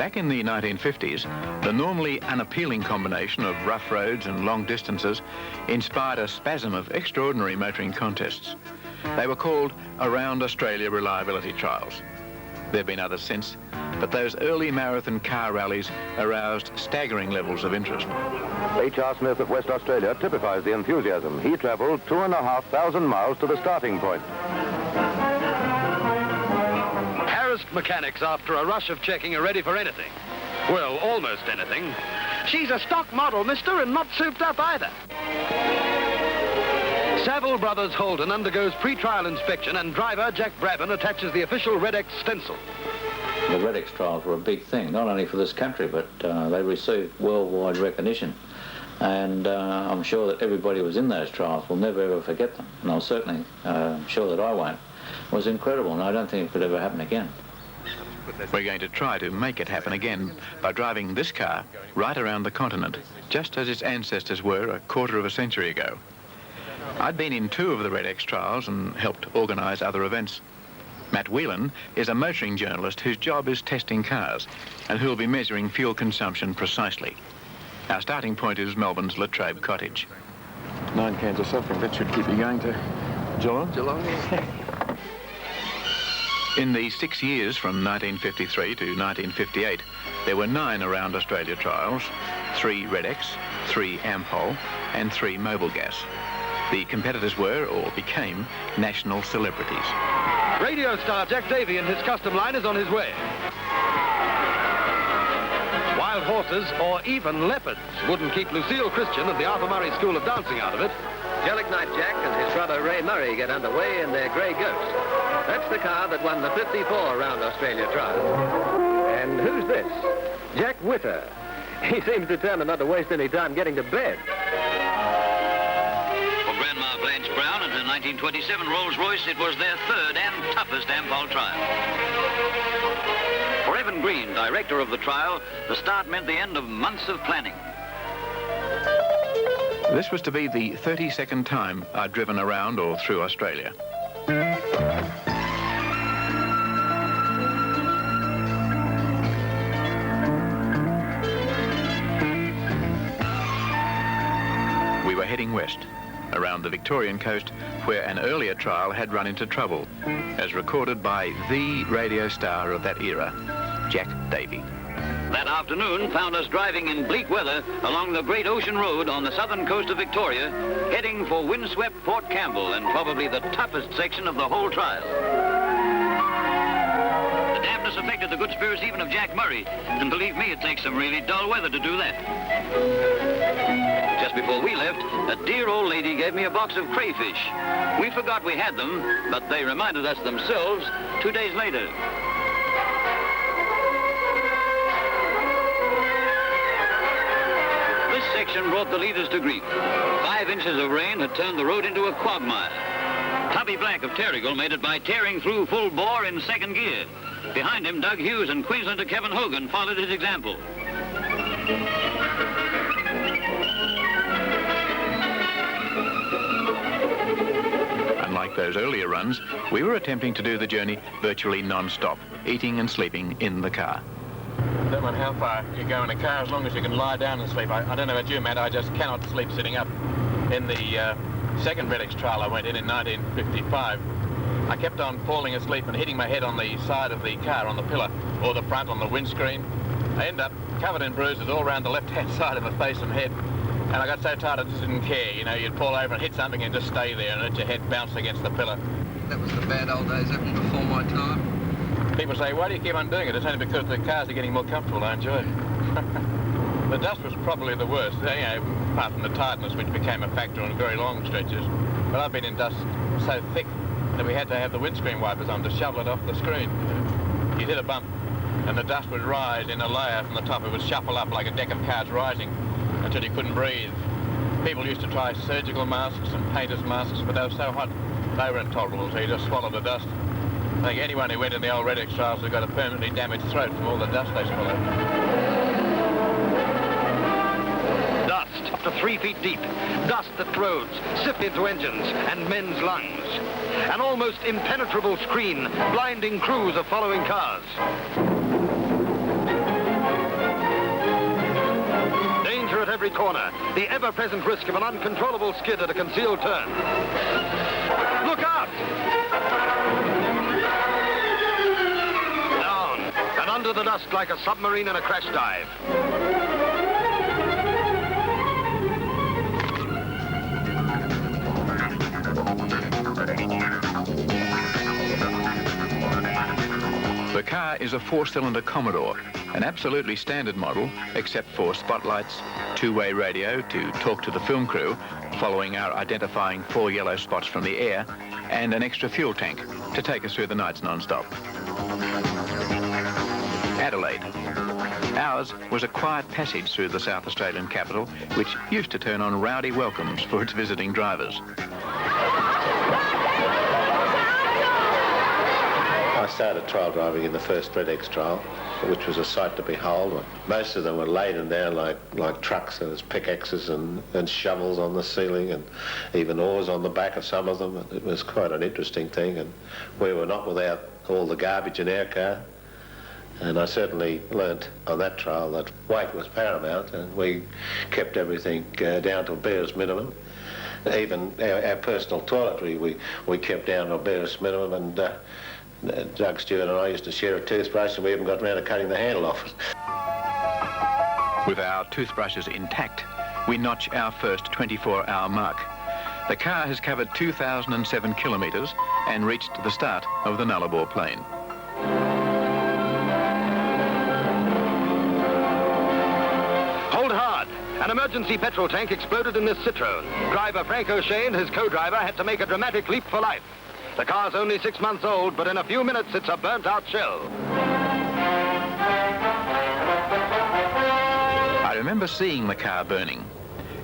Back in the 1950s, the normally unappealing combination of rough roads and long distances inspired a spasm of extraordinary motoring contests. They were called Around Australia Reliability Trials. There have been others since, but those early marathon car rallies aroused staggering levels of interest. H.R. Smith of West Australia typifies the enthusiasm. He travelled 2,500 miles to the starting point. Harassed mechanics after a rush of checking are ready for anything. Well, almost anything. She's a stock model, mister, and not souped up either. Saville Brothers Holden undergoes pre-trial inspection, and driver Jack Brabham attaches the official Redex stencil. The Redex trials were a big thing, not only for this country, but they received worldwide recognition. And I'm sure that everybody who was in those trials will never ever forget them. And I'm certainly sure that I won't. It was incredible, and I don't think it could ever happen again. We're going to try to make it happen again by driving this car right around the continent, just as its ancestors were a quarter of a century ago. I'd been in 2 of the Redex trials and helped organise other events. Matt Whelan is a motoring journalist whose job is testing cars and who'll be measuring fuel consumption precisely. Our starting point is Melbourne's Latrobe Cottage. 9 cans of soft drink, that should keep you going to Geelong? Geelong, yeah. In the 6 years from 1953 to 1958, there were 9 Around Australia trials, 3 Redex, 3 Ampol and 3 Mobilgas. The competitors were, or became, national celebrities. Radio star Jack Davey and his custom line is on his way. Wild horses, or even leopards, wouldn't keep Lucille Christian of the Arthur Murray School of Dancing out of it. Jellic-Knight Jack and his brother Ray Murray get underway in their Grey Ghost. That's the car that won the 54 Round Australia trial. And who's this? Jack Witter. He seems determined not to waste any time getting to bed. For Grandma Blanche Brown and her 1927 Rolls-Royce, it was their 3rd and toughest Ampol trial. For Evan Green, director of the trial, the start meant the end of months of planning. This was to be the 32nd time I'd driven around or through Australia. We were heading west, around the Victorian coast, where an earlier trial had run into trouble, as recorded by the radio star of that era, Jack Davey. That afternoon found us driving in bleak weather along the Great Ocean Road on the southern coast of Victoria, heading for windswept Port Campbell and probably the toughest section of the whole trial. The dampness affected the good spirits even of Jack Murray, and believe me, it takes some really dull weather to do that. Just before we left, a dear old lady gave me a box of crayfish. We forgot we had them, but they reminded us themselves 2 days later. This section brought the leaders to grief. 5 inches of rain had turned the road into a quagmire. Tubby Black of Terrigal made it by tearing through full bore in 2nd gear. Behind him, Doug Hughes and Queenslander Kevin Hogan followed his example. Unlike those earlier runs, we were attempting to do the journey virtually non-stop, eating and sleeping in the car. Don't mind how far you go in a car, as long as you can lie down and sleep. I don't know about you, Matt, I just cannot sleep sitting up. In the 2nd Redex trial I went in 1955, I kept on falling asleep and hitting my head on the side of the car, on the pillar, or the front, on the windscreen. I ended up covered in bruises all around the left-hand side of my face and head. And I got so tired I just didn't care. You know, you'd fall over and hit something and just stay there and let your head bounce against the pillar. That was the bad old days, even before my time. People say, why do you keep on doing it? It's only because the cars are getting more comfortable. I enjoy it. The dust was probably the worst, you know, apart from the tiredness, which became a factor on very long stretches. But I've been in dust so thick that we had to have the windscreen wipers on to shovel it off the screen. You'd hit a bump and the dust would rise in a layer from the top. It would shuffle up like a deck of cards rising until you couldn't breathe. People used to try surgical masks and painters' masks, but they were so hot they were intolerable, so you just swallowed the dust. I think anyone who went in the old Redex trials has got a permanently damaged throat from all the dust they swallowed. Dust up to 3 feet deep. Dust that roads, sift into engines and men's lungs. An almost impenetrable screen, blinding crews of following cars. every corner. The ever-present risk of an uncontrollable skid at a concealed turn. Look out! Down and under the dust like a submarine in a crash dive. The car is a 4-cylinder Commodore, an absolutely standard model, except for spotlights, two-way radio to talk to the film crew, following our identifying 4 yellow spots from the air, and an extra fuel tank to take us through the nights non-stop. Adelaide. Ours was a quiet passage through the South Australian capital, which used to turn on rowdy welcomes for its visiting drivers. I started trial driving in the first Redex trial, which was a sight to behold. Most of them were laden down like trucks. There was pickaxes and shovels on the ceiling and even oars on the back of some of them. It was quite an interesting thing, and we were not without all the garbage in our car. And I certainly learnt on that trial that weight was paramount, and we kept everything down to a barest minimum. Even our personal toiletry we kept down to a barest minimum, and Doug Stewart and I used to share a toothbrush, and we even got around to cutting the handle off it. With our toothbrushes intact, we notch our first 24-hour mark. The car has covered 2,007 kilometres and reached the start of the Nullarbor Plain. Hold hard! An emergency petrol tank exploded in this Citroen. Driver Frank O'Shea and his co-driver had to make a dramatic leap for life. The car's only 6 months old, but in a few minutes it's a burnt-out shell. I remember seeing the car burning.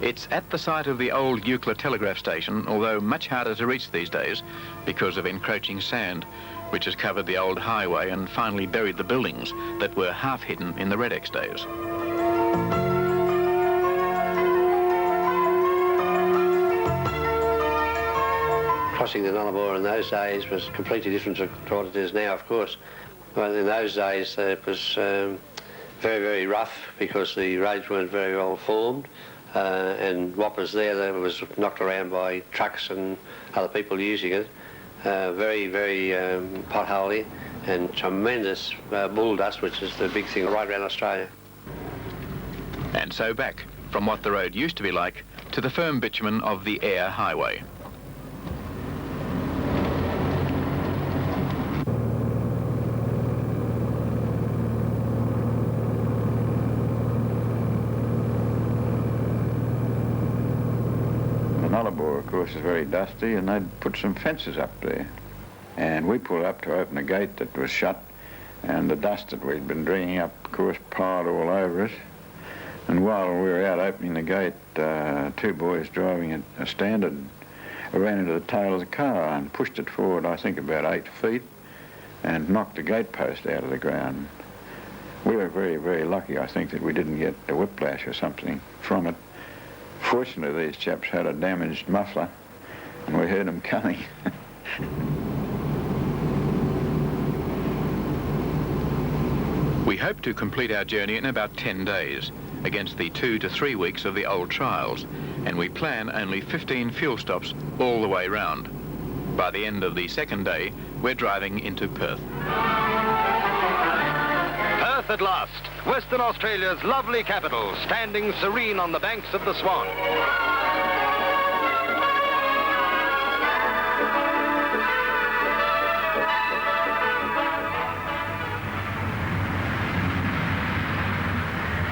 It's at the site of the old Euclid telegraph station, although much harder to reach these days because of encroaching sand, which has covered the old highway and finally buried the buildings that were half hidden in the Redex days. Crossing the Nullarbor in those days was completely different to what it is now, of course. Well, in those days it was very, very rough because the roads weren't very well formed, and what was there that was knocked around by trucks and other people using it. Very, very potholey and tremendous bull dust, which is the big thing right around Australia. And so back from what the road used to be like to the firm bitumen of the air highway. Nullarbor, of course, is very dusty, and they'd put some fences up there. And we pulled up to open a gate that was shut, and the dust that we'd been bringing up, of course, piled all over us. And while we were out opening the gate, 2 boys driving a standard ran into the tail of the car and pushed it forward, I think, about 8 feet, and knocked the gatepost out of the ground. We were very, very lucky, I think, that we didn't get a whiplash or something from it. Fortunately, these chaps had a damaged muffler, and we heard them coming. We hope to complete our journey in about 10 days, against the 2 to 3 weeks of the old trials, and we plan only 15 fuel stops all the way round. By the end of the second day, we're driving into Perth. Perth at last, Western Australia's lovely capital, standing serene on the banks of the Swan.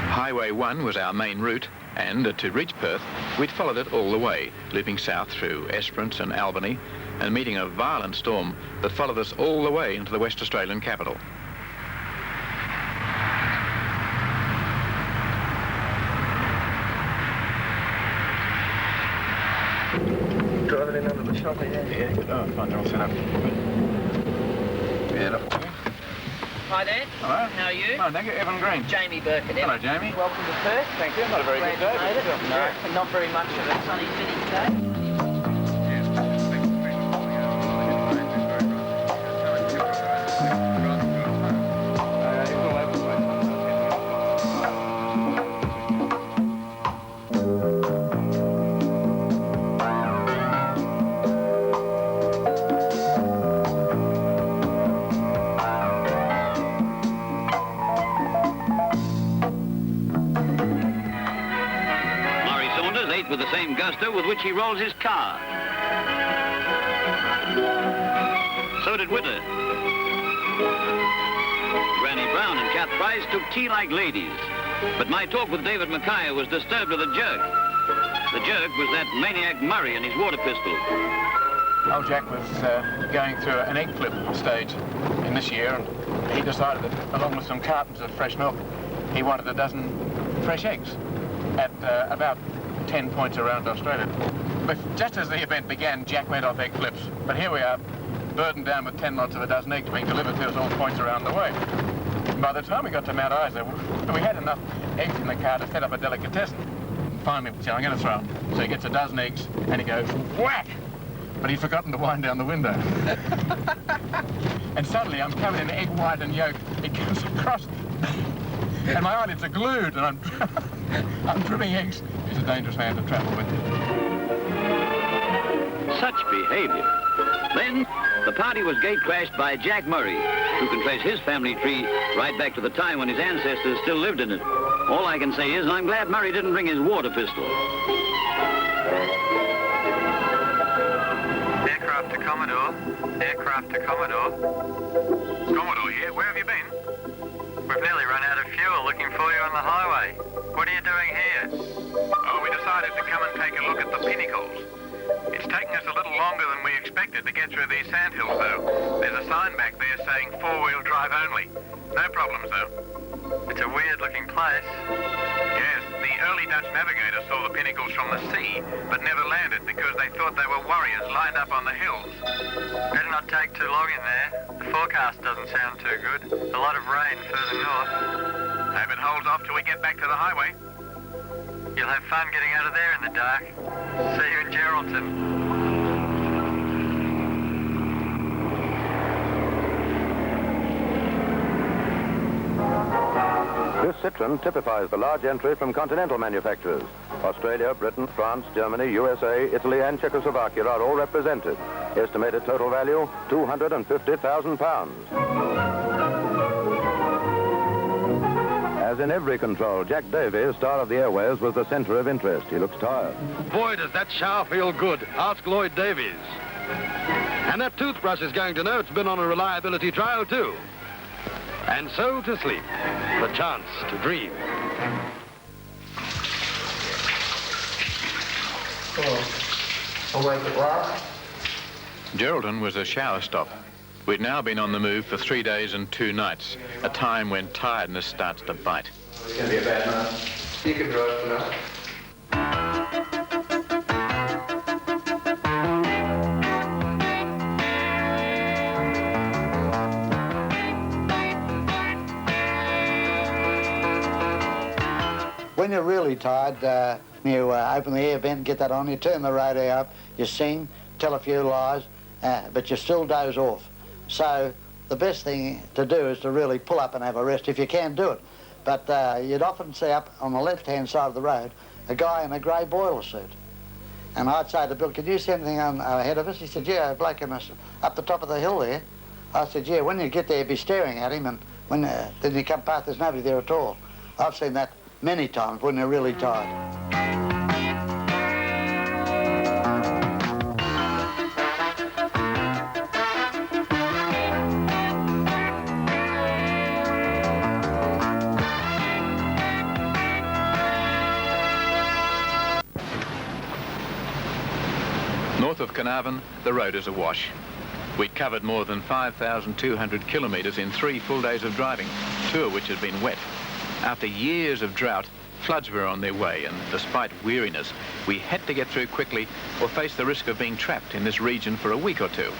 Highway 1 was our main route, and to reach Perth, we'd followed it all the way, looping south through Esperance and Albany, and meeting a violent storm that followed us all the way into the West Australian capital. Drive it in under the shelter, yeah? Oh, fine, all set up. Yeah, look. Hi, Dan. Hello. How are you? Hello, thank you. Evan Green. Jamie Birkenhead. Hello, Jamie. Welcome to Perth. Thank you. Not a very good day. Glad you made it. No. And not very much of a sunny city today. duster with which he rolls his car. So did Witter. Granny Brown and Kath Price took tea like ladies. But my talk with David Mackay was disturbed with a jerk. The jerk was that maniac Murray and his water pistol. Old Jack was going through an egg flip stage in this year, and he decided that, along with some cartons of fresh milk, he wanted a dozen fresh eggs at about 10 points around Australia. But just as the event began, Jack went off egg flips. But here we are, burdened down with 10 lots of a dozen eggs being delivered to us all points around the way. And by the time we got to Mount Isa, we had enough eggs in the car to set up a delicatessen. And finally, we said, I'm going to throw them. So he gets a dozen eggs, and he goes, whack! But he'd forgotten to wind down the window. And suddenly, I'm covered in egg white and yolk. It comes across, and my eyelids are glued, and I'm dripping eggs. He's a dangerous man to travel with. Such behavior. Then, the party was gate-crashed by Jack Murray, who can trace his family tree right back to the time when his ancestors still lived in it. All I can say is I'm glad Murray didn't bring his water pistol. Aircraft to Commodore. Aircraft to Commodore. Commodore here. Where have you been? We've nearly run out of fuel looking for you on the highway. What are you doing here? Oh, we decided to come and take a look at the pinnacles. It's taking us a little longer than we expected to get through these sandhills, though. There's a sign back there saying four-wheel drive only. No problems, though. It's a weird-looking place. Yes, the early Dutch navigators saw the pinnacles from the sea, but never landed because they thought they were warriors lined up on the hills. Better not take too long in there. The forecast doesn't sound too good. A lot of rain further north. Hope it holds off till we get back to the highway. You'll have fun getting out of there in the dark. See you in Geraldton. This citron typifies the large entry from continental manufacturers. Australia, Britain, France, Germany, USA, Italy, and Czechoslovakia are all represented. Estimated total value, £250,000. As in every control, Jack Davies, star of the airways, was the centre of interest. He looks tired. Boy, does that shower feel good. Ask Lloyd Davies. And that toothbrush is going to know it's been on a reliability trial, too. And so to sleep. The chance to dream. Awake at last. Geraldton was a shower stop. We'd now been on the move for 3 days and 2 nights, a time when tiredness starts to bite. It's going to be a bad night. You can drive tonight. When you're really tired, you open the air vent, get that on, you turn the radio up, you sing, tell a few lies, but you still doze off. So the best thing to do is to really pull up and have a rest if you can do it. But you'd often see up on the left-hand side of the road a guy in a grey boiler suit. And I'd say to Bill, can you see anything ahead of us? He said, yeah, a bloke up the top of the hill there. I said, yeah, when you get there, be staring at him, and when then you come past, there's nobody there at all. I've seen that many times when they're really tired. North of Carnarvon, the road is awash. We'd covered more than 5,200 kilometres in 3 full days of driving, 2 of which had been wet. After years of drought, floods were on their way, and despite weariness, we had to get through quickly or face the risk of being trapped in this region for a week or 2.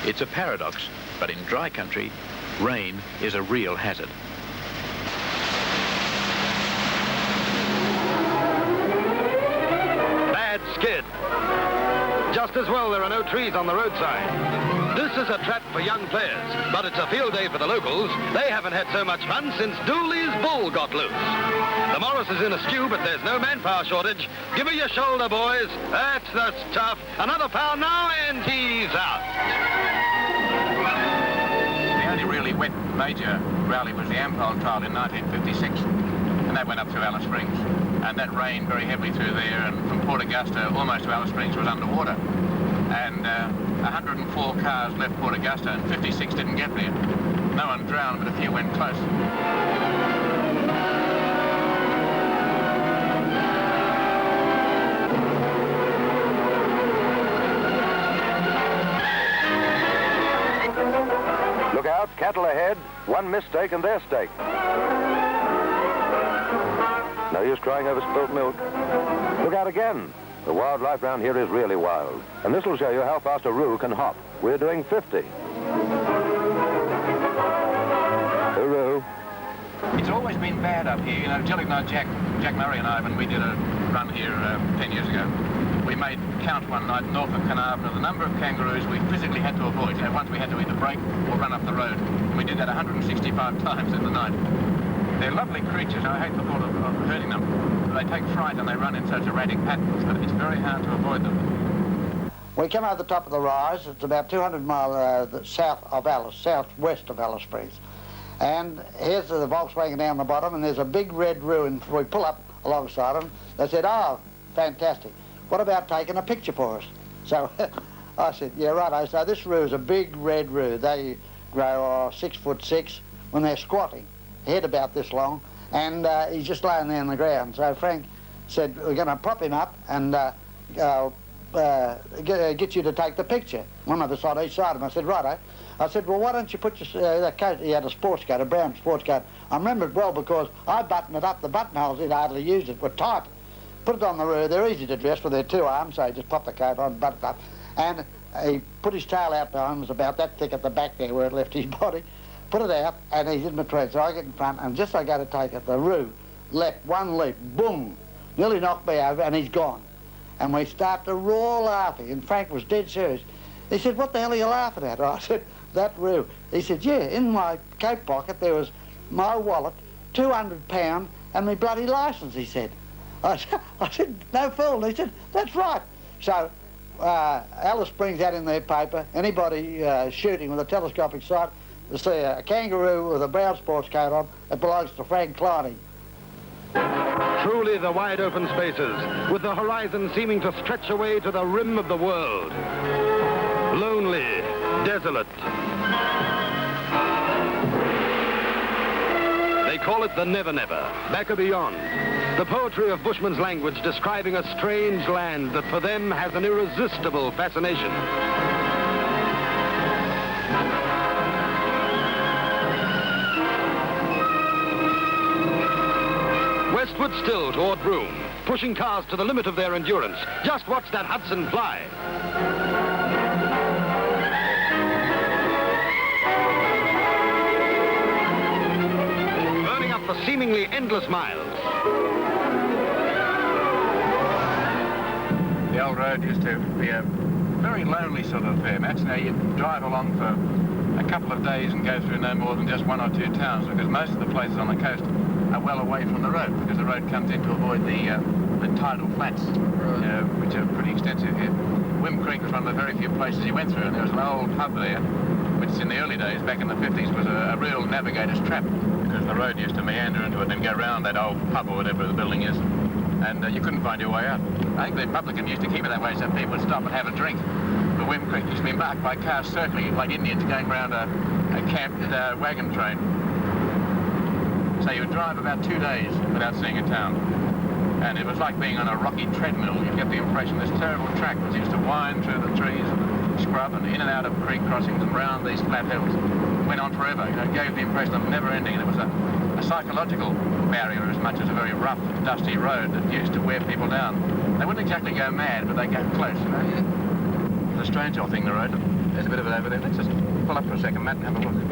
It's a paradox, but in dry country, rain is a real hazard. Bad skid. Just as well there are no trees on the roadside. This is a trap for young players, but it's a field day for the locals. They haven't had so much fun since Dooley's bull got loose. The Morris is in a stew, but there's no manpower shortage. Give me your shoulder, boys. That's the stuff. Another pound now, and he's out. The only really wet major rally was the Ampol trial in 1956, and that went up through Alice Springs. and that rained very heavily through there, and from Port Augusta almost to Alice Springs was underwater. And 104 cars left Port Augusta and 56 didn't get there. No one drowned, but a few went close. Look out, cattle ahead. One mistake and they're staked. No use crying over spilt milk. Look out again. The wildlife round here is really wild. And this will show you how fast a roo can hop. We're doing 50. Hooroo. It's always been bad up here. You know, Jack Murray and I, when we did a run here 10 years ago, we made count one night north of Carnarvon of the number of kangaroos we physically had to avoid. You know, once we had to either brake or run up the road. And we did that 165 times in the night. They're lovely creatures. I hate the thought of hurting them. They take fright and they run in such erratic patterns that it's very hard to avoid them. We come over the top of the rise. It's about 200 miles southwest of Alice Springs. And here's the Volkswagen down the bottom, and there's a big red ruin. We pull up alongside them. They said, "Oh, fantastic. What about taking a picture for us?" So I said, "Yeah, right." So this roo is a big red roo. They grow 6'6" when they're squatting, head about this long, and he's just laying there on the ground. So Frank said, "We're going to prop him up and get you to take the picture. One of us on each side of him." I said, "Righto." I said, "Well, why don't you put your that coat?" He had a sports coat, a brown sports coat. I remember it well because I buttoned it up. The buttonholes he'd hardly used it were tight. Put it on the roo. They're easy to dress with their two arms, so he just popped the coat on, buttoned it up. And he put his tail out behind him. It was about that thick at the back there where it left his body. Put it out, and he's in between. So I get in front, and just as I go to take it, the roo leapt one leap, boom, nearly knocked me over, and he's gone. And we start to roar laughing, and Frank was dead serious. He said, "What the hell are you laughing at?" I said, "That roo." He said, "Yeah, in my coat pocket there was my wallet, £200, and my bloody licence," he said. I said, "No fool." He said, "That's right." So Alice Springs had in their paper, anybody shooting with a telescopic sight, to see a kangaroo with a brown sports coat on, it belongs to Frank Kleine. Truly the wide open spaces, with the horizon seeming to stretch away to the rim of the world. Lonely, desolate. They call it the Never Never, back or beyond. The poetry of Bushman's language describing a strange land that for them has an irresistible fascination. Westward still toward Broome, pushing cars to the limit of their endurance. Just watch that Hudson fly. Burning up for seemingly endless miles. The old road used to be a very lonely sort of affair, Matt. Now you drive along for a couple of days and go through no more than just one or two towns, because most of the places on the coast are well away from the road, because the road comes in to avoid the tidal flats, which are pretty extensive here. Wim Creek was one of the very few places he went through, and there was an old pub there, which in the early days, back in the 50s, was a real navigator's trap, because the road used to meander into it and go round that old pub or whatever the building is, and you couldn't find your way out. I think the publican used to keep it that way so people would stop and have a drink. The Wim Creek used to be marked by cars circling like Indians going round a camped wagon train. So you would drive about 2 days without seeing a town. And it was like being on a rocky treadmill. You get the impression this terrible track which used to wind through the trees and scrub and in and out of creek crossings and round these flat hills. Went on forever. You know, it gave the impression of never ending. And it was a psychological barrier as much as a very rough, dusty road that used to wear people down. They wouldn't exactly go mad, but they go close. You know? It's a strange old thing, the road. There's a bit of it over there. Let's just pull up for a second, Matt, and have a look.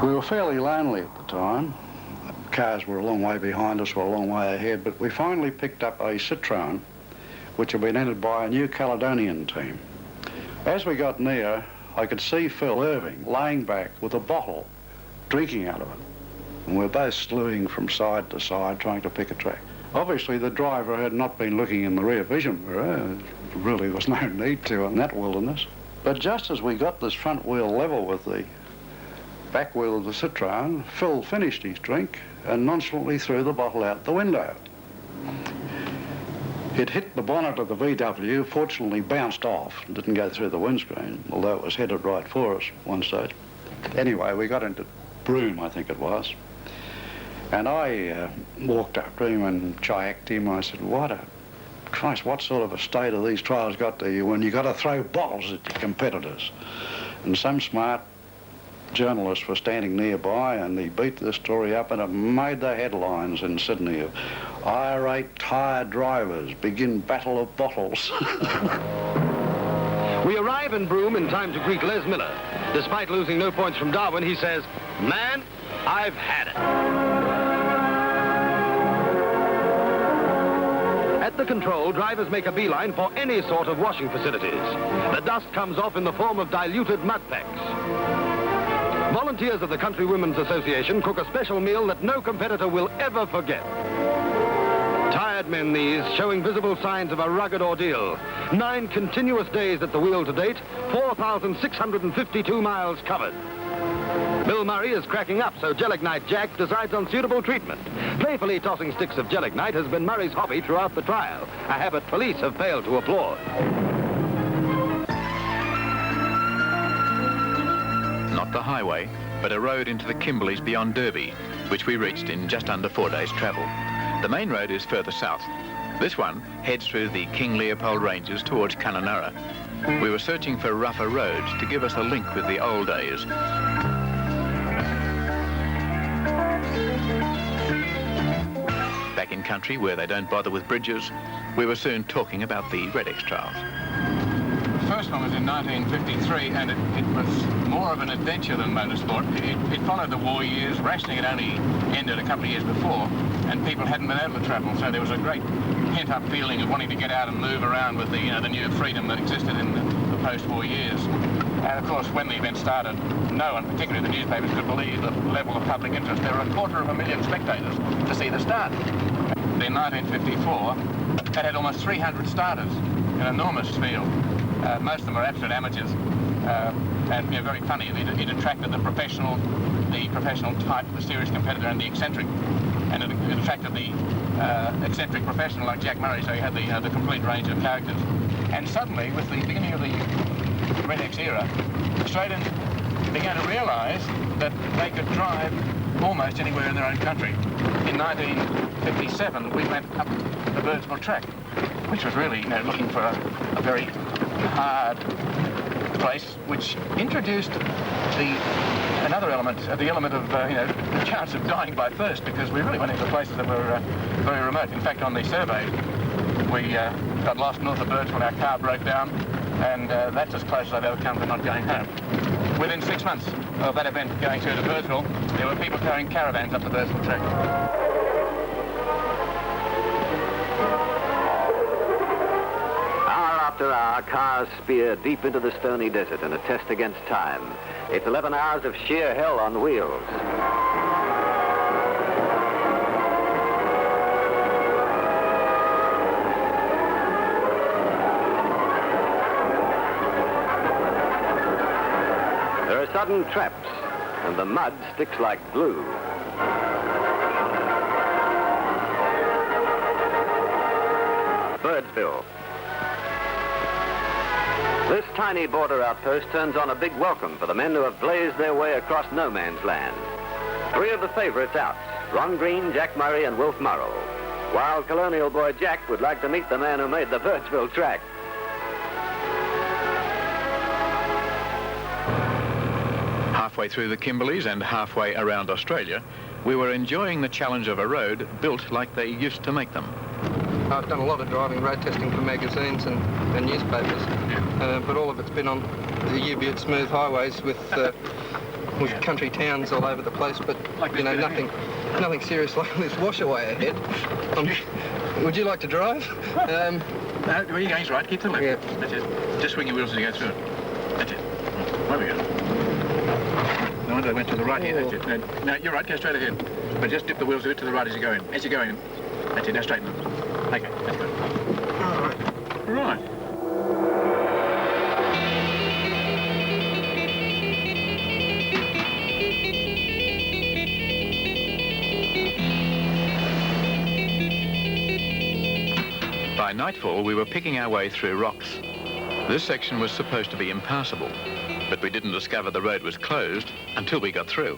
We were fairly lonely at the time. cars were a long way behind us or a long way ahead, but we finally picked up a Citroen, which had been entered by a New Caledonian team. As we got near, I could see Phil Irving laying back with a bottle, drinking out of it. And we were both slewing from side to side, trying to pick a track. Obviously, the driver had not been looking in the rear vision mirror. Really, there was no need to in that wilderness. But just as we got this front wheel level with the back wheel of the Citroen, Phil finished his drink and nonchalantly threw the bottle out the window. It hit the bonnet of the VW, fortunately bounced off and didn't go through the windscreen, although it was headed right for us one stage. Anyway, we got into Broome, I think it was, and I walked up to him and chiacked him. I said, Christ, what sort of a state have these trials got to you when you got to throw bottles at your competitors? And some smart journalists were standing nearby, and he beat the story up, and it made the headlines in Sydney of irate tired drivers begin battle of bottles. We arrive in Broome in time to greet Les Miller. Despite losing no points from Darwin, he says, "Man, I've had it." At the control, drivers make a beeline for any sort of washing facilities. The dust comes off in the form of diluted mud packs. Volunteers of the Country Women's Association cook a special meal that no competitor will ever forget. Tired men these, showing visible signs of a rugged ordeal. 9 continuous days at the wheel to date, 4,652 miles covered. Bill Murray is cracking up, so Gelignite Jack decides on suitable treatment. Playfully tossing sticks of Gelignite has been Murray's hobby throughout the trial, a habit police have failed to applaud. Not the highway, but a road into the Kimberleys beyond Derby, which we reached in just under 4 days' travel. The main road is further south. This one heads through the King Leopold Ranges towards Kununurra. We were searching for rougher roads to give us a link with the old days. Back in country where they don't bother with bridges, we were soon talking about the Redex trials. The first one was in 1953, and it was more of an adventure than motorsport. It followed the war years. Rationing had only ended a couple of years before, and people hadn't been able to travel, so there was a great pent-up feeling of wanting to get out and move around with the new freedom that existed in the post-war years. And of course, when the event started, no one, particularly the newspapers, could believe the level of public interest. There were 250,000 spectators to see the start. In 1954, that had almost 300 starters, an enormous field. Most of them were absolute amateurs, and very funny. It attracted the professional type, the serious competitor, and the eccentric. And it attracted the eccentric professional like Jack Murray, so you had the complete range of characters. And suddenly, with the beginning of the Redex era, Australians began to realise that they could drive almost anywhere in their own country. In 1957, we went up the Birdsville track, which was really, looking for a very hard place, which introduced another element, the element of the chance of dying by thirst, because we really went into places that were very remote. In fact, on the survey, we got lost north of Birdsville. Our car broke down, and that's as close as I've ever come to not going home. Within 6 months of that event going through to Birdsville, there were people carrying caravans up the Birdsville track. After hour, cars spear deep into the stony desert in a test against time. It's 11 hours of sheer hell on wheels. There are sudden traps, and the mud sticks like glue. Birdsville. This tiny border outpost turns on a big welcome for the men who have blazed their way across no man's land. 3 of the favorites out, Ron Green, Jack Murray, and Wilf Murrell. While Colonial Boy Jack would like to meet the man who made the Birdsville track. Halfway through the Kimberleys and halfway around Australia, we were enjoying the challenge of a road built like they used to make them. I've done a lot of driving road testing for magazines and newspapers, but all of it's been on the U-Butte smooth highways with country towns all over the place, but nothing nothing serious like this washaway ahead. Would you like to drive? No, where you're going is right. Keep to the left. Yeah. That's it. Just swing your wheels as you go through it. That's it. There we go. No, they went to the right here. That's it. No, you're right. Go straight ahead. But just dip the wheels a bit to the right as you go in. As you go in. That's it. Now straighten them. Okay. That's good. All right. Right. By nightfall, we were picking our way through rocks. This section was supposed to be impassable, but we didn't discover the road was closed until we got through.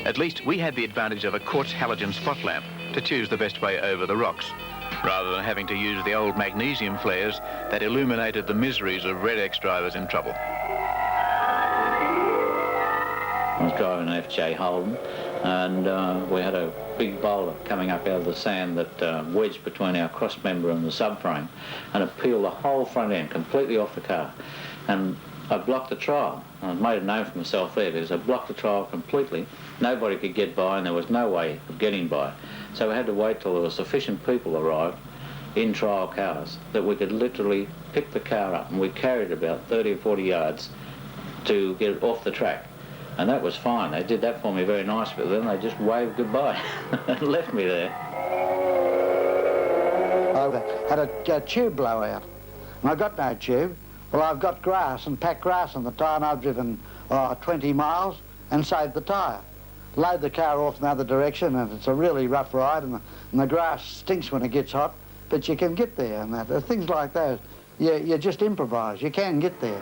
At least we had the advantage of a quartz halogen spot lamp to choose the best way over the rocks, rather than having to use the old magnesium flares that illuminated the miseries of Redex drivers in trouble. I was driving an FJ Holden, and we had a big boulder coming up out of the sand that wedged between our cross member and the subframe, and it peeled the whole front end completely off the car. And I blocked the trial. I made a name for myself there because I blocked the trial completely. Nobody could get by, and there was no way of getting by. So we had to wait till there were sufficient people arrived in trial cars that we could literally pick the car up, and we carried about 30 or 40 yards to get it off the track. And that was fine. They did that for me very nice, but then they just waved goodbye and left me there. I had a tube blowout, and I got no tube. Well, I've got grass and packed grass on the tyre, and I've driven 20 miles and saved the tyre. Load the car off another direction, and it's a really rough ride, and the grass stinks when it gets hot, but you can get there, and things like those. You just improvise. You can get there.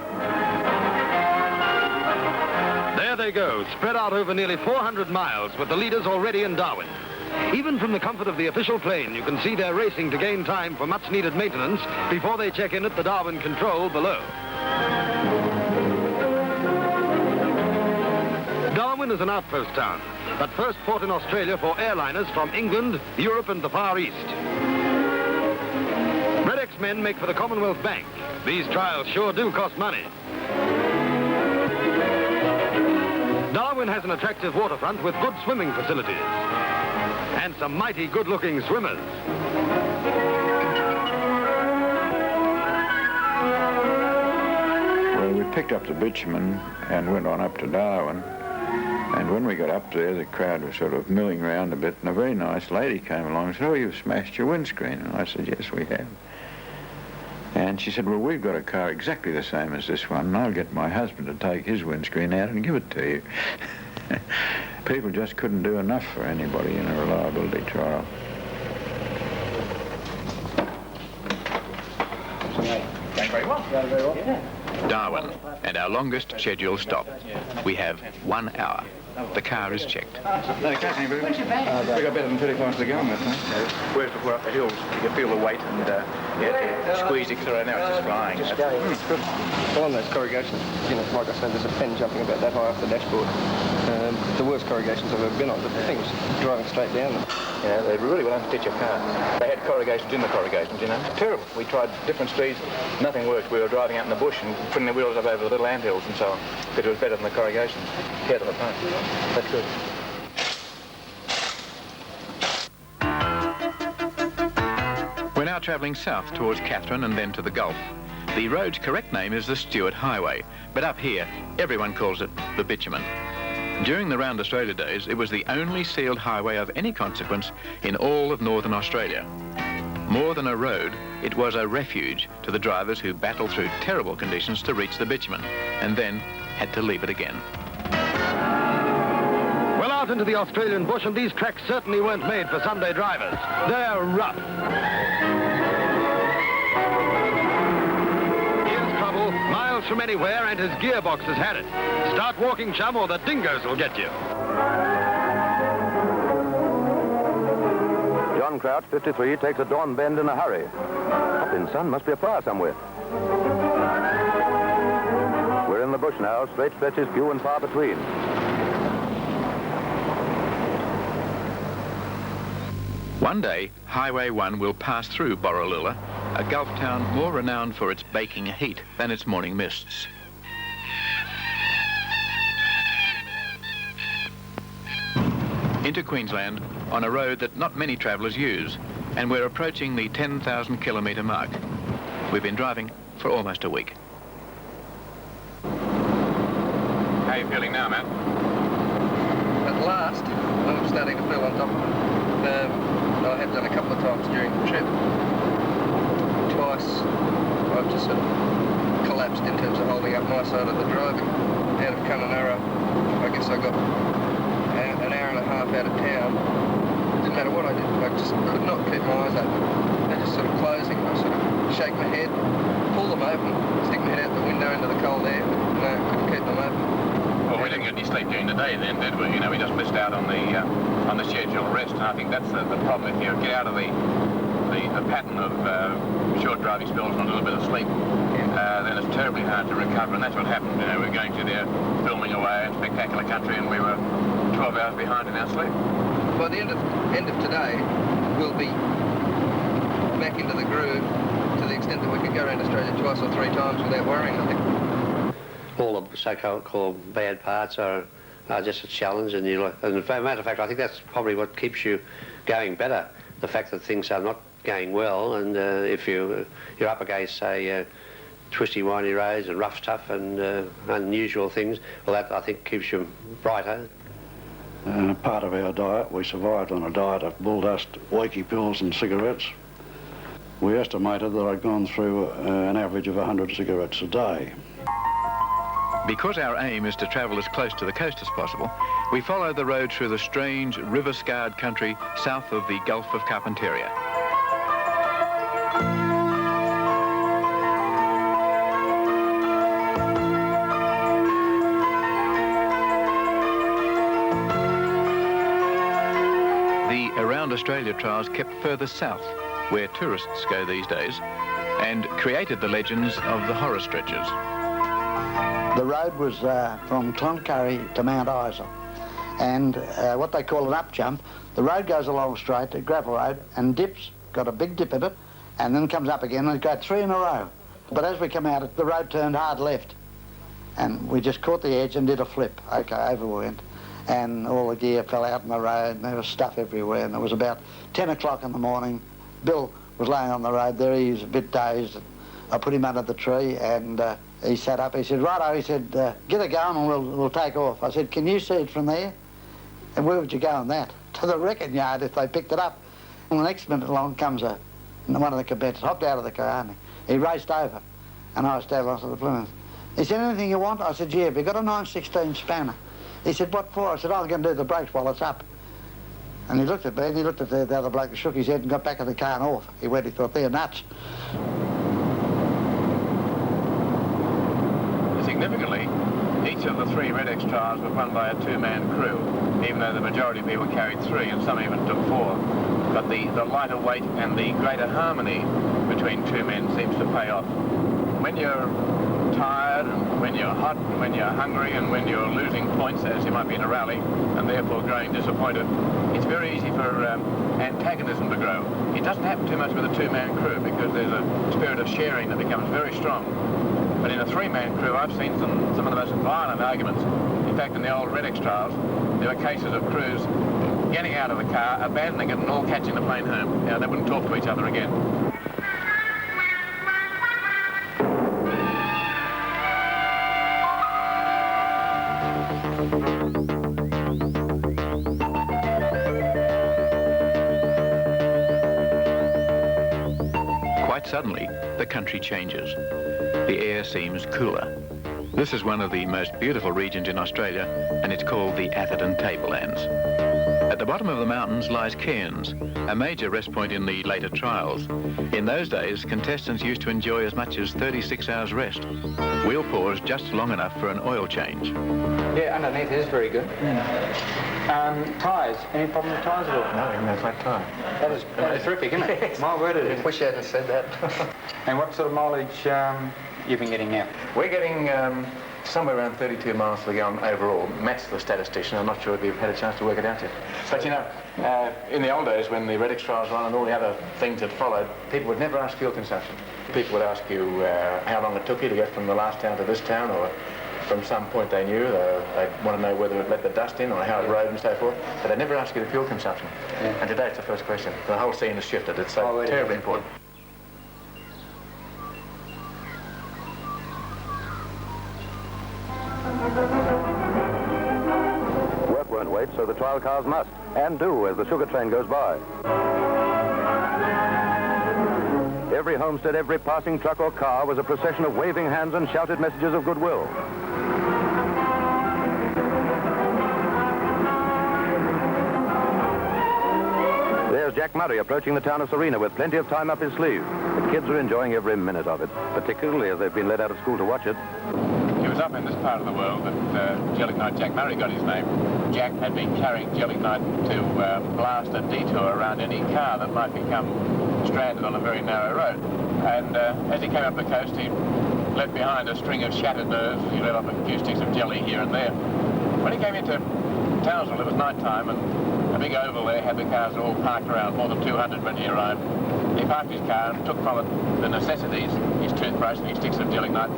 There they go, spread out over nearly 400 miles with the leaders already in Darwin. Even from the comfort of the official plane, you can see they're racing to gain time for much-needed maintenance before they check in at the Darwin control below. Darwin is an outpost town, but first port in Australia for airliners from England, Europe and the Far East. Redex men make for the Commonwealth Bank. These trials sure do cost money. Darwin has an attractive waterfront with good swimming facilities and some mighty good-looking swimmers. Well, we picked up the bitumen and went on up to Darwin. And when we got up there, the crowd was sort of milling around a bit, and a very nice lady came along and said, "Oh, you've smashed your windscreen." And I said, "Yes, we have." And she said, "Well, we've got a car exactly the same as this one, and I'll get my husband to take his windscreen out and give it to you." People just couldn't do enough for anybody in a reliability trial. Going very well. Going very well. Yeah. Darwin, and our longest scheduled stop. We have 1 hour. The car is checked. Okay, thank you very much. We got better than 30 kilometres to go on that time. Whereas before up the hills, you can feel the weight and squeeze it through. Now it's just flying. Just going. It's good. Well, on those corrugations, you know, like I said, there's a pen jumping about that high off the dashboard. The worst corrugations I've ever been on, but the thing was driving straight down them. Yeah, they really will unstitch a car. They had corrugations in the corrugations, you know. Terrible. We tried different speeds, nothing worked. We were driving out in the bush and putting the wheels up over the little anthills and so on, because it was better than the corrugations. Here to the front. That's good. We're now travelling south towards Katherine and then to the Gulf. The road's correct name is the Stewart Highway, but up here, everyone calls it the bitumen. During the Round Australia days, it was the only sealed highway of any consequence in all of Northern Australia. More than a road, it was a refuge to the drivers who battled through terrible conditions to reach the bitumen, and then had to leave it again. Well, out into the Australian bush, and these tracks certainly weren't made for Sunday drivers. They're rough. Here's trouble, miles from anywhere, and his gearbox has had it. Start walking, chum, or the dingoes will get you. John Crouch, 53, takes a dawn bend in a hurry. Hopping sun, must be a fire somewhere. We're in the bush now, straight stretches few and far between. One day, Highway 1 will pass through Borroloola, a Gulf town more renowned for its baking heat than its morning mists. into Queensland on a road that not many travellers use, and we're approaching the 10,000 kilometre mark. We've been driving for almost a week. How are you feeling now, Matt? At last, I'm starting to feel on top of it. I have done a couple of times during the trip. Twice, I've just sort of collapsed in terms of holding up my side of the driving. Out of Kununurra, I guess I got an hour and a half out of town. Didn't matter what I did, I just could not keep my eyes open. They're just sort of closing. I sort of shake my head, pull them open, stick my head out the window into the cold air, but no, couldn't keep them open. Well, we didn't get any sleep during the day then, did we? You know, we just missed out on the scheduled rest, and I think that's the problem. If you get out of the pattern of short driving spells and a little bit of sleep, then it's terribly hard to recover, and that's what happened. You know, we were going through there, filming away in spectacular country, and we were 12 hours behind in our sleep. By the end of today, we'll be back into the groove to the extent that we could go around Australia twice or three times without worrying, I think. All the so-called bad parts are just a challenge, and as a matter of fact, I think that's probably what keeps you going better. The fact that things are not going well, and if you're up against, say, twisty, windy roads and rough stuff and unusual things, well, that I think keeps you brighter. Part of our diet, we survived on a diet of bull dust, wakey pills and cigarettes. We estimated that I'd gone through an average of 100 cigarettes a day. Because our aim is to travel as close to the coast as possible, we follow the road through the strange, river-scarred country south of the Gulf of Carpentaria. The Around Australia trials kept further south, where tourists go these days, and created the legends of the horror stretches. The road was from Cloncurry to Mount Isa, and what they call an up jump. The road goes along straight, a gravel road, and dips, got a big dip in it, and then comes up again, and it goes three in a row. But as we come out, the road turned hard left, and we just caught the edge and did a flip. Okay, over we went, and all the gear fell out in the road, and there was stuff everywhere, and it was about 10 o'clock in the morning. Bill was laying on the road there, he was a bit dazed. I put him under the tree, and he sat up. He said, righto, he said, get it going and we'll take off. I said, can you see it from there? And where would you go on that? To the wrecking yard if they picked it up. And the next minute along comes one of the cadets, hopped out of the car, and he raced over. And I was standing onto the Plymouth. He said, anything you want? I said, yeah, have you got a 9/16 spanner? He said, what for? I said, I'm going to do the brakes while it's up. And he looked at me, and he looked at the other bloke and shook his head and got back in the car and off. He went, he thought, they're nuts. Significantly, each of the three Redex trials was run by a two-man crew, even though the majority of people carried three, and some even took four. But the lighter weight and the greater harmony between two men seems to pay off. When you're tired, and when you're hot, and when you're hungry, and when you're losing points, as you might be in a rally, and therefore growing disappointed, it's very easy for antagonism to grow. It doesn't happen too much with a two-man crew because there's a spirit of sharing that becomes very strong. But in a three-man crew, I've seen some of the most violent arguments. In fact, in the old Redex trials, there were cases of crews getting out of the car, abandoning it, and all catching the plane home. You know, they wouldn't talk to each other again. Quite suddenly, the country changes. The air seems cooler. This is one of the most beautiful regions in Australia, and it's called the Atherton Tablelands. At the bottom of the mountains lies Cairns, a major rest point in the later trials. In those days, contestants used to enjoy as much as 36 hours rest. Wheel pause just long enough for an oil change. Yeah, underneath is very good. Tyres, any problem with tyres at all? No, no flat tyre. That is terrific, isn't it? My word it is. Wish I hadn't said that. And what sort of mileage you've been getting now? We're getting somewhere around 32 miles to go on overall. Matt's the statistician. I'm not sure if you've had a chance to work it out yet. But you know, in the old days when the Redex trials were on and all the other things that followed, people would never ask fuel consumption. People would ask you how long it took you to get from the last town to this town, or from some point they knew. They want to know whether it let the dust in or how it rode and so forth. But they never ask you the fuel consumption. Yeah. And today it's the first question. The whole scene has shifted. It's so terribly important. Work won't wait, so the trial cars must, and do, as the sugar train goes by. Every homestead, every passing truck or car was a procession of waving hands and shouted messages of goodwill. There's Jack Murray approaching the town of Serena with plenty of time up his sleeve. The kids are enjoying every minute of it, particularly as they've been let out of school to watch it. It was up in this part of the world that Gelignite Jack Murray got his name. Jack had been carrying Gelignite to blast a detour around any car that might become stranded on a very narrow road. And as he came up the coast, he left behind a string of shattered nerves. He let off a few sticks of jelly here and there. When he came into Townsville, it was night time, and a big oval there had the cars all parked around, more than 200 when he arrived. He parked his car and took from it the necessities, his toothbrush and his sticks of Gelignite,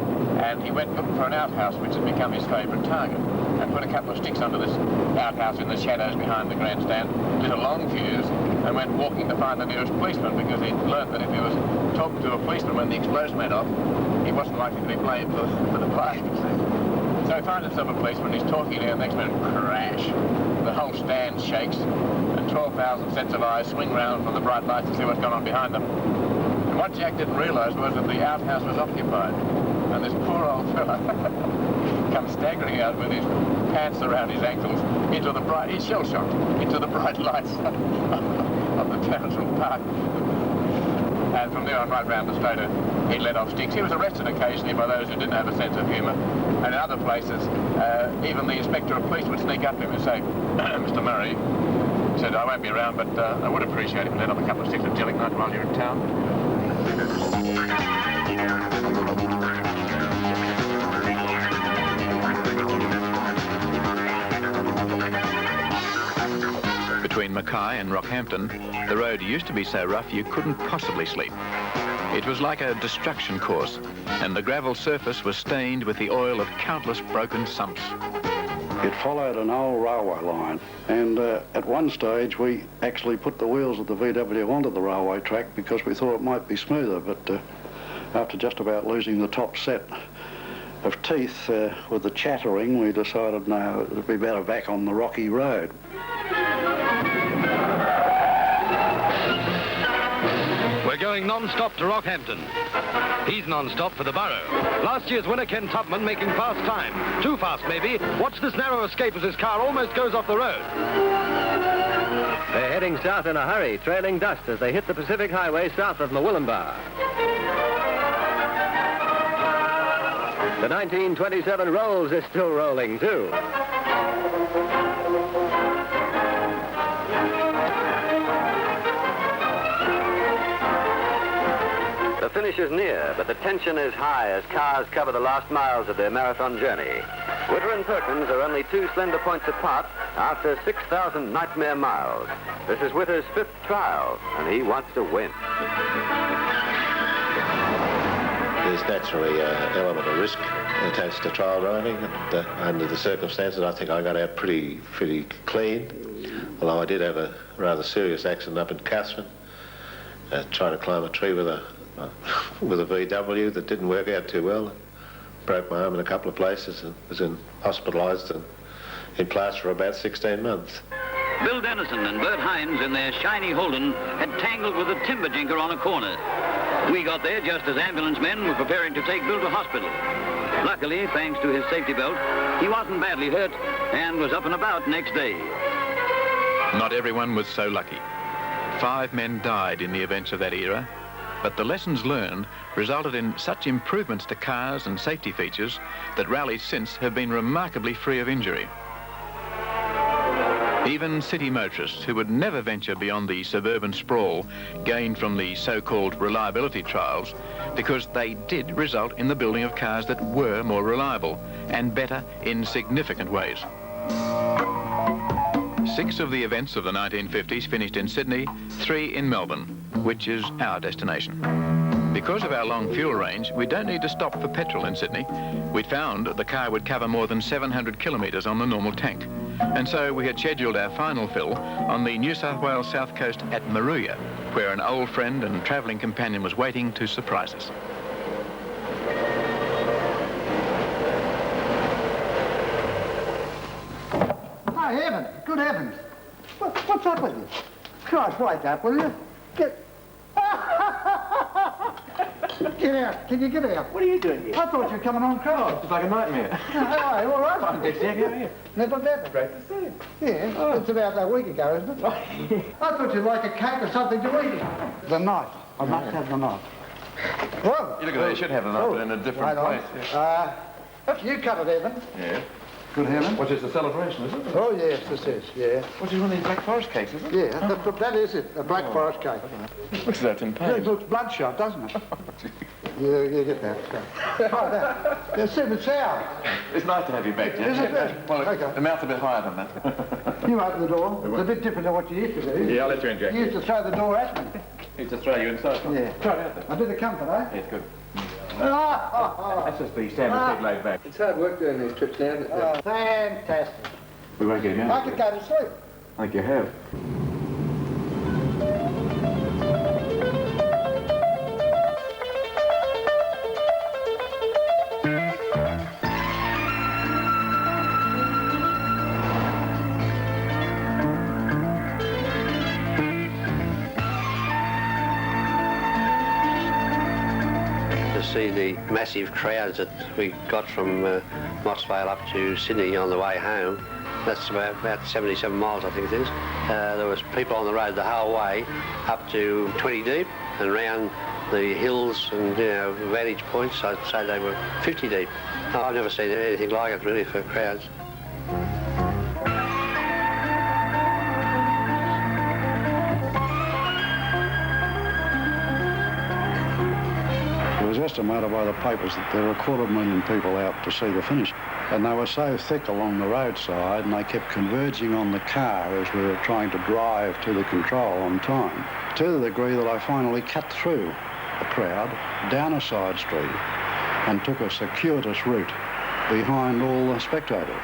and he went looking for an outhouse which had become his favourite target, and put a couple of sticks under this outhouse in the shadows behind the grandstand, lit a long fuse, and went walking to find the nearest policeman, because he'd learned that if he was talking to a policeman when the explosion went off, he wasn't likely to be blamed for the blast. So he finds himself a policeman, he's talking there, and the next minute, crash. The whole stand shakes, and 12,000 sets of eyes swing round from the bright lights to see what's going on behind them. And what Jack didn't realise was that the outhouse was occupied, and this poor old fella comes staggering out with his pants around his ankles into the bright, he's shell-shocked, into the bright lights of the Townsville Park. And from there on right round the straight, he let off sticks. He was arrested occasionally by those who didn't have a sense of humour. And in other places, even the inspector of police would sneak up to him and say, Mr. Murray, he said, I won't be around, but I would appreciate if you let off a couple of sticks of Gelignite while you're in town. Between Mackay and Rockhampton, the road used to be so rough you couldn't possibly sleep. It was like a destruction course, and the gravel surface was stained with the oil of countless broken sumps. It followed an old railway line, and at one stage we actually put the wheels of the VW onto the railway track because we thought it might be smoother, but after just about losing the top set of teeth with the chattering, we decided no, it would be better back on the rocky road. We're going non-stop to Rockhampton. He's non-stop for the borough. Last year's winner, Ken Tubman, making fast time. Too fast, maybe. Watch this narrow escape as his car almost goes off the road. They're heading south in a hurry, trailing dust as they hit the Pacific Highway south of Mawilumbar. The 1927 Rolls is still rolling, too. The finish is near, but the tension is high as cars cover the last miles of their marathon journey. Witter and Perkins are only 2 slender points apart after 6,000 nightmare miles. This is Witter's 5th trial, and he wants to win. There's naturally an element of risk attached to trial driving. And, under the circumstances, I think I got out pretty clean, although I did have a rather serious accident up in Catherine, trying to climb a tree with a VW that didn't work out too well. Broke my arm in a couple of places and was hospitalised and in plaster for about 16 months. Bill Dennison and Bert Hines in their shiny Holden had tangled with a timber jinker on a corner. We got there just as ambulance men were preparing to take Bill to hospital. Luckily, thanks to his safety belt, he wasn't badly hurt and was up and about next day. Not everyone was so lucky. 5 men died in the events of that era, but the lessons learned resulted in such improvements to cars and safety features that rallies since have been remarkably free of injury. Even city motorists who would never venture beyond the suburban sprawl gained from the so-called reliability trials because they did result in the building of cars that were more reliable and better in significant ways. 6 of the events of the 1950s finished in Sydney, 3 in Melbourne, which is our destination. Because of our long fuel range, we don't need to stop for petrol in Sydney. We'd found the car would cover more than 700 kilometres on the normal tank. And so we had scheduled our final fill on the New South Wales south coast at Maruya, where an old friend and travelling companion was waiting to surprise us. My heavens, good heavens. What's up with you? Christ, wake up, will you? Get out. Can you get out? What are you doing here? I thought you were coming on crowd. It's like a nightmare. Hi, all right. Fine, Jack, how are you? Never. Great to see you. Yeah, it's about a week ago, isn't it? I thought you'd like a cake or something to eat. The knife. I must have the knife. Whoa. You look at that, you should have the knife, but in a different place. You cut it, Evan. Yeah. Good heavens. Which is a celebration, is it? Oh, yes, this is, yeah. Which is one of these Black Forest cakes, is it? Yeah, that is it, a Black Forest cake. Looks as though it's in pain. It looks bloodshot, doesn't it? You get that. Oh, that. It's super sour. It's nice to have you back, Jack. Isn't it? Well, Okay. the mouth's a bit higher than that. You open the door. It's a bit different to what you used to do. Yeah, I'll let you in, Jack. You used to throw the door at me. Used to throw you inside. Yeah. Try it out there. A bit of comfort, eh? Yeah, it's good. Oh, That's just the standard big laid back. It's hard work doing these trips now, isn't it? oh, fantastic. We won't get him I out. could go to sleep. I think you have. To see the massive crowds that we got from Mossvale up to Sydney on the way home. That's about 77 miles, I think it is. There was people on the road the whole way, up to 20 deep, and round the hills and vantage points. I'd say they were 50 deep. Oh, I've never seen anything like it really for crowds. It was estimated by the papers that there were 250,000 people out to see the finish. And they were so thick along the roadside, and they kept converging on the car as we were trying to drive to the control on time, to the degree that I finally cut through the crowd down a side street and took a circuitous route behind all the spectators.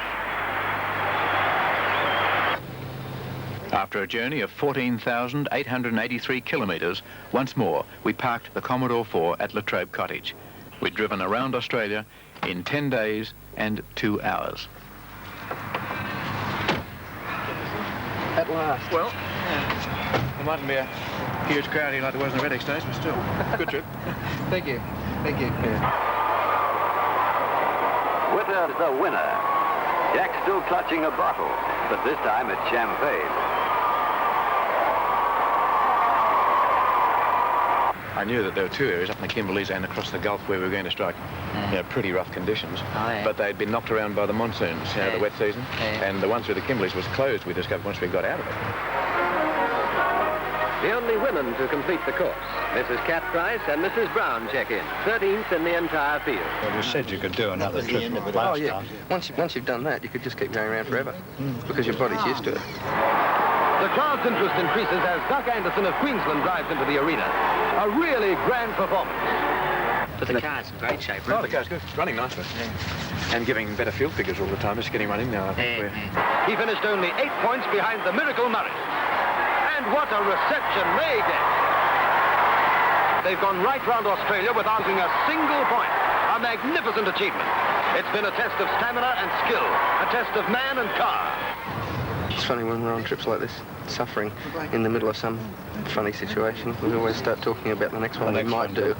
After a journey of 14,883 kilometres, once more we parked the Commodore 4 at Latrobe Cottage. We'd driven around Australia in 10 days and 2 hours. At last. Well, there mightn't be a huge crowd here like there was in the Redex days, but still, good trip. Thank you. Thank you. Witter's the winner. Jack's still clutching a bottle, but this time it's champagne. I knew that there were two areas up in the Kimberleys and across the Gulf where we were going to strike pretty rough conditions. Oh, yeah. But they'd been knocked around by the monsoons, the wet season. Yeah. And the one through the Kimberleys was closed, we discovered, once we got out of it. The only women to complete the course. Mrs. Cat Price and Mrs. Brown check in, 13th in the entire field. Well, you said you could do another trip like last time. Once you've done that, you could just keep going around forever because your body's used to it. The crowd's interest increases as Doug Anderson of Queensland drives into the arena. A really grand performance. But the car's in great shape, Oh, really. the car's good. It's running nicely. Yeah. And giving better fuel figures all the time. It's getting running now, I think. He finished only 8 points behind the Miracle Murray. And what a reception they get. They've gone right round Australia without losing a single point. A magnificent achievement. It's been a test of stamina and skill, a test of man and car. It's funny when we're on trips like this, suffering in the middle of some funny situation, we always start talking about the next one we might do.